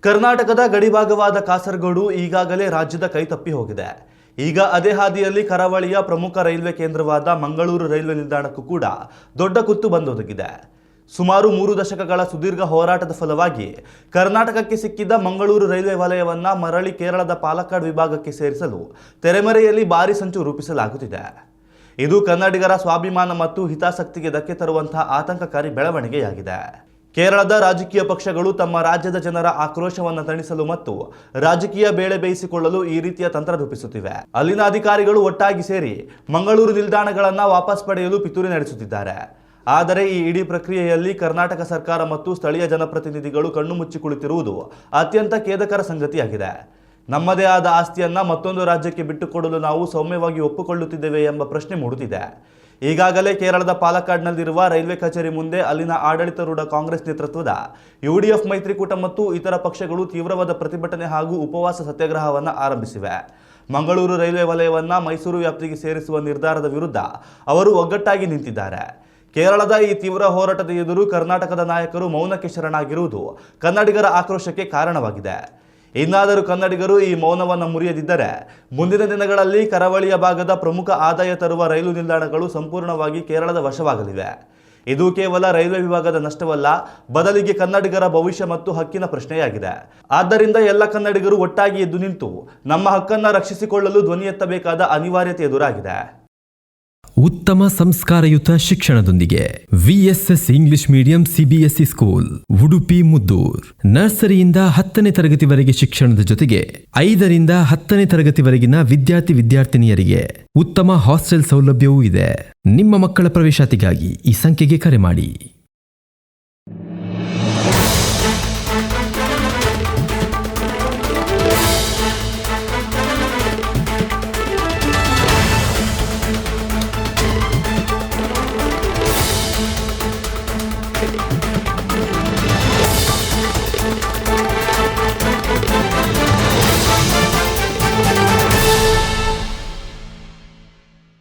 ಕರ್ನಾಟಕದ ಗಡಿಭಾಗವಾದ ಕಾಸರಗೋಡು ಈಗಾಗಲೇ ರಾಜ್ಯದ ಕೈತಪ್ಪಿ ಹೋಗಿದೆ. ಈಗ ಅದೇ ಹಾದಿಯಲ್ಲಿ ಕರಾವಳಿಯ ಪ್ರಮುಖ ರೈಲ್ವೆ ಕೇಂದ್ರವಾದ ಮಂಗಳೂರು ರೈಲ್ವೆ ನಿಲ್ದಾಣಕ್ಕೂ ಕೂಡ ದೊಡ್ಡ ಕುತ್ತು ಬಂದೊದಗಿದೆ. ಸುಮಾರು 3 ದಶಕಗಳ ಸುದೀರ್ಘ ಹೋರಾಟದ ಫಲವಾಗಿ ಕರ್ನಾಟಕಕ್ಕೆ ಸಿಕ್ಕಿದ್ದ ಮಂಗಳೂರು ರೈಲ್ವೆ ವಲಯವನ್ನ ಮರಳಿ ಕೇರಳದ ಪಾಲಕ್ಕಾಡ್ ವಿಭಾಗಕ್ಕೆ ಸೇರಿಸಲು ತೆರೆಮರೆಯಲ್ಲಿ ಭಾರಿ ಸಂಚು ರೂಪಿಸಲಾಗುತ್ತಿದೆ. ಇದು ಕನ್ನಡಿಗರ ಸ್ವಾಭಿಮಾನ ಮತ್ತು ಹಿತಾಸಕ್ತಿಗೆ ಧಕ್ಕೆ ತರುವಂತಹ ಆತಂಕಕಾರಿ ಬೆಳವಣಿಗೆಯಾಗಿದೆ. ಕೇರಳದ ರಾಜಕೀಯ ಪಕ್ಷಗಳು ತಮ್ಮ ರಾಜ್ಯದ ಜನರ ಆಕ್ರೋಶವನ್ನು ತಣಿಸಲು ಮತ್ತು ರಾಜಕೀಯ ಬೇಳೆ ಬೇಯಿಸಿಕೊಳ್ಳಲು ಈ ರೀತಿಯ ತಂತ್ರ ರೂಪಿಸುತ್ತಿವೆ. ಅಲ್ಲಿನ ಅಧಿಕಾರಿಗಳು ಒಟ್ಟಾಗಿ ಸೇರಿ ಮಂಗಳೂರು ನಿಲ್ದಾಣಗಳನ್ನು ವಾಪಸ್ ಪಡೆಯಲು ಪಿತೂರಿ ನಡೆಸುತ್ತಿದ್ದಾರೆ. ಆದರೆ ಈ ಇಡೀ ಪ್ರಕ್ರಿಯೆಯಲ್ಲಿ ಕರ್ನಾಟಕ ಸರ್ಕಾರ ಮತ್ತು ಸ್ಥಳೀಯ ಜನಪ್ರತಿನಿಧಿಗಳು ಕಣ್ಣು ಮುಚ್ಚಿ ಕುಳಿತಿರುವುದು ಅತ್ಯಂತ ಖೇದಕರ ಸಂಗತಿಯಾಗಿದೆ. ನಮ್ಮದೇ ಆದ ಆಸ್ತಿಯನ್ನ ಮತ್ತೊಂದು ರಾಜ್ಯಕ್ಕೆ ಬಿಟ್ಟುಕೊಡಲು ನಾವು ಸೌಮ್ಯವಾಗಿ ಒಪ್ಪಿಕೊಳ್ಳುತ್ತಿದ್ದೇವೆ ಎಂಬ ಪ್ರಶ್ನೆ ಮೂಡುತ್ತಿದೆ. ಈಗಾಗಲೇ ಕೇರಳದ ಪಾಲಕ್ಕಾಡ್ನಲ್ಲಿರುವ ರೈಲ್ವೆ ಕಚೇರಿ ಮುಂದೆ ಅಲ್ಲಿನ ಆಡಳಿತಾರೂಢ ಕಾಂಗ್ರೆಸ್ ನೇತೃತ್ವದ UDF ಮೈತ್ರಿಕೂಟ ಮತ್ತು ಇತರ ಪಕ್ಷಗಳು ತೀವ್ರವಾದ ಪ್ರತಿಭಟನೆ ಹಾಗೂ ಉಪವಾಸ ಸತ್ಯಾಗ್ರಹವನ್ನು ಆರಂಭಿಸಿವೆ. ಮಂಗಳೂರು ರೈಲ್ವೆ ವಲಯವನ್ನು ಮೈಸೂರು ವ್ಯಾಪ್ತಿಗೆ ಸೇರಿಸುವ ನಿರ್ಧಾರದ ವಿರುದ್ಧ ಅವರು ಒಗ್ಗಟ್ಟಾಗಿ ನಿಂತಿದ್ದಾರೆ. ಕೇರಳದ ಈ ತೀವ್ರ ಹೋರಾಟದ ಎದುರು ಕರ್ನಾಟಕದ ನಾಯಕರು ಮೌನಕ್ಕೆ ಶರಣಾಗಿರುವುದು ಕನ್ನಡಿಗರ ಆಕ್ರೋಶಕ್ಕೆ ಕಾರಣವಾಗಿದೆ. ಇನ್ನಾದರೂ ಕನ್ನಡಿಗರು ಈ ಮೌನವನ್ನು ಮುರಿಯದಿದ್ದರೆ ಮುಂದಿನ ದಿನಗಳಲ್ಲಿ ಕರಾವಳಿಯ ಭಾಗದ ಪ್ರಮುಖ ಆದಾಯ ತರುವ ರೈಲು ನಿಲ್ದಾಣಗಳು ಸಂಪೂರ್ಣವಾಗಿ ಕೇರಳದ ವಶವಾಗಲಿವೆ. ಇದು ಕೇವಲ ರೈಲ್ವೆ ವಿಭಾಗದ ನಷ್ಟವಲ್ಲ, ಬದಲಿಗೆ ಕನ್ನಡಿಗರ ಭವಿಷ್ಯ ಮತ್ತು ಹಕ್ಕಿನ ಪ್ರಶ್ನೆಯಾಗಿದೆ. ಆದ್ದರಿಂದ ಎಲ್ಲ ಕನ್ನಡಿಗರು ಒಟ್ಟಾಗಿ ಎದ್ದು ನಿಂತು ನಮ್ಮ ಹಕ್ಕನ್ನು ರಕ್ಷಿಸಿಕೊಳ್ಳಲು ಧ್ವನಿ ಎತ್ತಬೇಕಾದ ಅನಿವಾರ್ಯತೆ ಎದುರಾಗಿದೆ. ಉತ್ತಮ ಸಂಸ್ಕಾರಯುತ ಶಿಕ್ಷಣದೊಂದಿಗೆ VSS English medium CBSE school Udupi Muddur. ನರ್ಸರಿಯಿಂದ 10ನೇ ತರಗತಿವರೆಗೆ ಶಿಕ್ಷಣದ ಜೊತೆಗೆ 5ರಿಂದ 10ನೇ ತರಗತಿವರೆಗಿನ ವಿದ್ಯಾರ್ಥಿನಿಯರಿಗೆ ಉತ್ತಮ ಹಾಸ್ಟೆಲ್ ಸೌಲಭ್ಯವೂ ಇದೆ. ನಿಮ್ಮ ಮಕ್ಕಳ ಪ್ರವೇಶಾತಿಗಾಗಿ ಈ ಸಂಖ್ಯೆಗೆ ಕರೆ ಮಾಡಿ.